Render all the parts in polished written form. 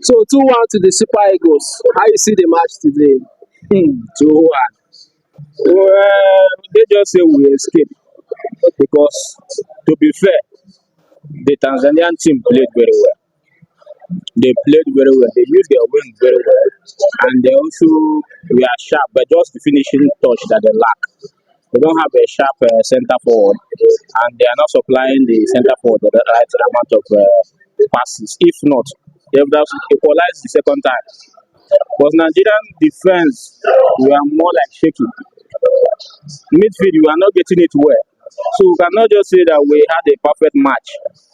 So 2-1 to the Super Eagles. How you see the match today? 2-1. Well, they just say we escape because, to be fair, the Tanzanian team played very well. They played very well. They used their wing very well, and they also were sharp, but just the finishing touch that they lack. They don't have a sharp center forward, and they are not supplying the center forward the right amount of passes. If not, they would have equalized the second time. But Nigerian defense, we are more like shaky. Midfield, we are not getting it well. So we cannot just say that we had a perfect match.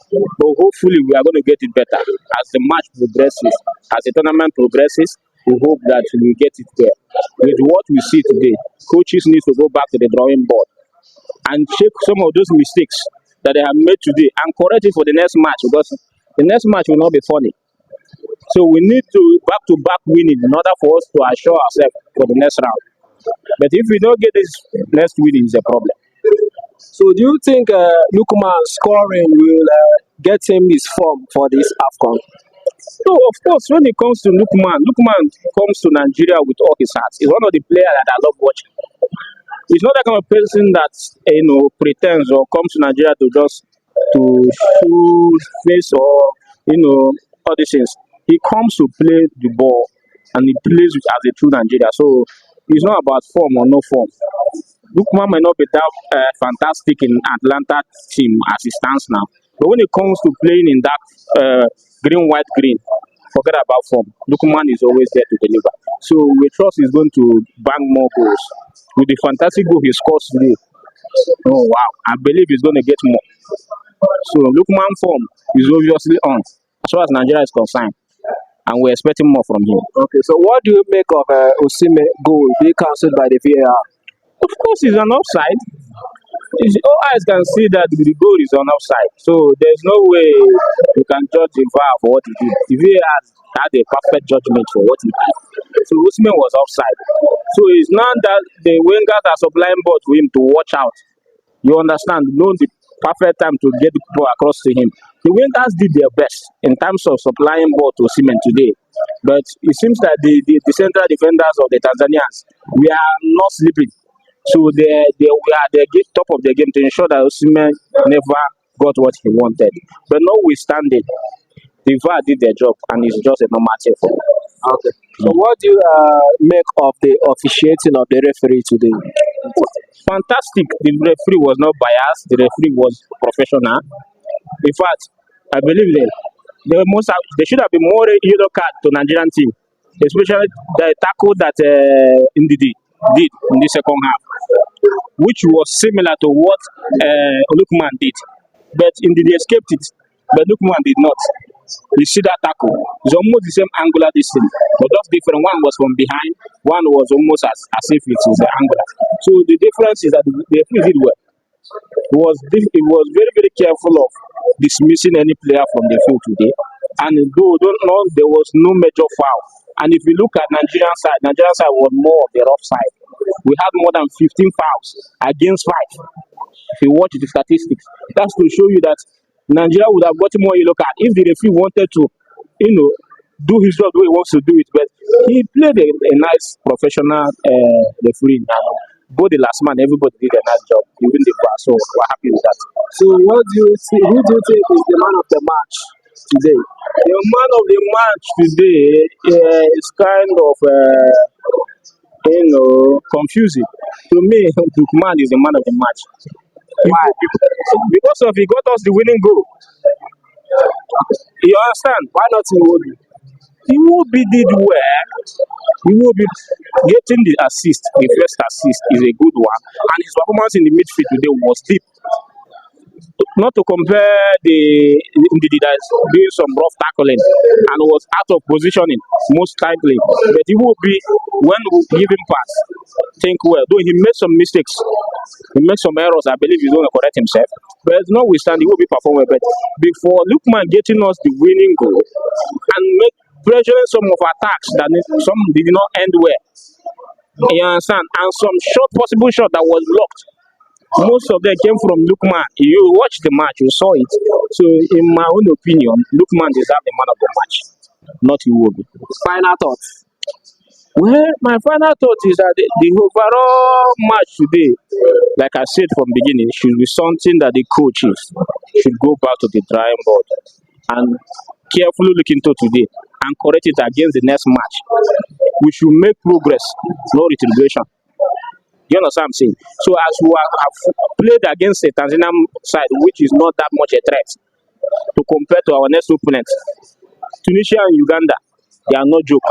But hopefully we are going to get it better as the match progresses, as the tournament progresses. We hope that we get it there. With what we see today, coaches need to go back to the drawing board and check some of those mistakes that they have made today and correct it for the next match, because the next match will not be funny. So we need to back winning in order for us to assure ourselves for the next round. But if we don't get this next winning, is a problem. So do you think Lukman scoring will get him his form for this AFCON? So of course, when it comes to Lukman comes to Nigeria with all his heart. He's one of the players that I love watching. He's not that kind of person that pretends or comes to Nigeria to just to shoot face or all these things. He comes to play the ball and he plays as a true Nigeria. So it's not about form or no form. Lukman might not be that fantastic in Atlanta team as it stands now, but when it comes to playing in that green, white, green, forget about form. Lukman is always there to deliver. So we trust he's going to bang more goals. With the fantastic goal he scores today, oh wow, I believe he's going to get more. So Lukman form is obviously on as far as Nigeria is concerned, and we're expecting more from him. Okay, so what do you make of Osimhen goal being cancelled by the VAR? Of course, it's an offside. All eyes can see that the goal is on offside. So there's no way you can judge the VAR for what he did. The VAR had a perfect judgment for what he did. So Osimhen was offside. So it's not that the wingers are supplying ball to him to watch out. You understand? Know the perfect time to get the ball across to him. The wingers did their best in terms of supplying ball to Osimhen today. But it seems that the central defenders of the Tanzanians, we are not sleeping. So we are the top of the game to ensure that Osimhen never got what he wanted. But notwithstanding, the VAR did their job and it's just a normal thing for them. Okay. So what do you make of the officiating of the referee today? Fantastic. The referee was not biased. The referee was professional. In fact, I believe they should have been more yellow card to Nigerian team, especially the tackle that Ndidi did in the second half, which was similar to what Lukman did. But Ndidi escaped it, but Lukman did not. You see that tackle? It's almost the same angular distance, but just different. One was from behind, one was almost as if it is angular. So the difference is that the referee did well. It was very, very careful of dismissing any player from the field today. And though there was no major foul. And if you look at Nigerian side was more of the rough side. We had more than 15 fouls against 5. If you watch the statistics, that's to show you that Nigeria would have gotten more yellow card if the referee wanted to, do his job the way he wants to do it. But he played a nice professional referee. Both the last man, everybody did a nice job, even the bar. So we're happy with that. So who do you think is the man of the match today? The man of the match today is kind of confusing. To me, Lukman is the man of the match. Why? Because he got us the winning goal. You understand? Why not Iwobi? Iwobi did well. Iwobi getting the assist, the first assist is a good one, and his performance in the midfield today was deep. Not to compare the that's doing some rough tackling and was out of positioning most likely. But he will be, when we give him pass, think well. Though he made some mistakes, he made some errors, I believe he's going to correct himself. But notwithstanding, he will be performing. But before Lukman getting us the winning goal and pressuring some of our attacks that some did not end well. You understand? And some possible shot that was blocked. Most of them came from Lukman. You watched the match, you saw it. So, in my own opinion, Lukman deserved the man of the match. not Iwobi. Final thoughts. Well, my final thought is that the overall match today, like I said from beginning, should be something that the coaches should go back to the drawing board and carefully look into today and correct it against the next match. We should make progress, no retrogression. You understand what I'm saying? So as we have played against a Tanzanian side, which is not that much a threat to compare to our next opponent, Tunisia and Uganda, they are no joke.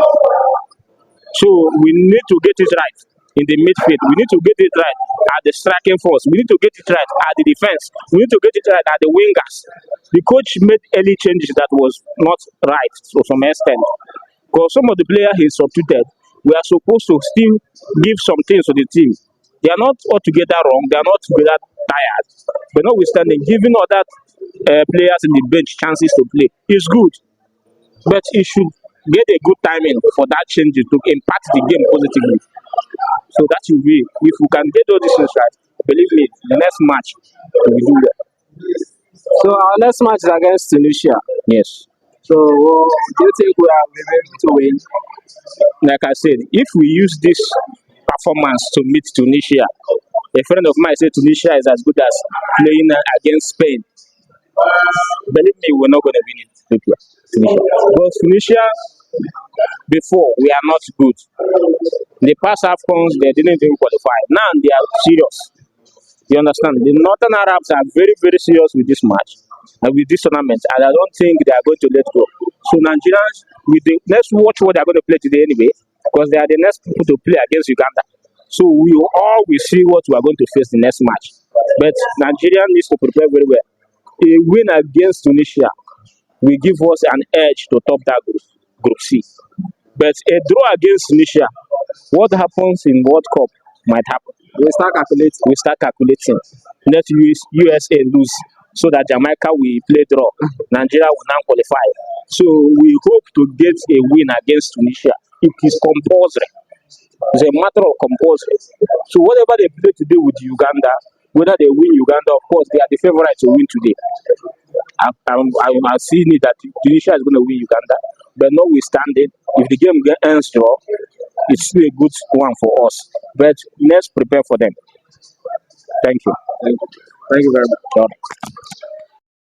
So we need to get it right in the midfield. We need to get it right at the striking force. We need to get it right at the defense. We need to get it right at the wingers. The coach made early changes that was not right to some extent. Because some of the players he substituted, we are supposed to still give some things to the team. They are not altogether wrong. They are not altogether tired. But notwithstanding, giving other players in the bench chances to play is good. But it should get a good timing for that change to impact the game positively. So that will be, if we can get all these things right, believe me, the next match we will do that. So our next match is against Tunisia. Yes. So do you think we are able to win? Like I said, if we use this performance to meet Tunisia, a friend of mine said Tunisia is as good as playing against Spain. Believe me, we're not going to win it. Tunisia. But Tunisia, before, we are not good. The past AFCONs, they didn't even qualify. Now they are serious. You understand? The Northern Arabs are very, very serious with this match and with this tournament, and I don't think they are going to let go. So Nigerians, let's watch what they are going to play today anyway, because they are the next people to play against Uganda. So we all will see what we are going to face the next match. But Nigeria needs to prepare very well. A win against Tunisia will give us an edge to top that group C. But a draw against Tunisia, what happens in World Cup might happen. We start calculating. Let USA lose so that Jamaica will play draw. Nigeria will now qualify. So we hope to get a win against Tunisia. It is compulsory. It's a matter of compulsory. So whatever they play today with Uganda, whether they win Uganda, of course, they are the favorites to win today. I've seen it that Tunisia is going to win Uganda. But notwithstanding, if the game ends draw, it's still a good one for us. But let's prepare for them. Thank you. Thank you very much.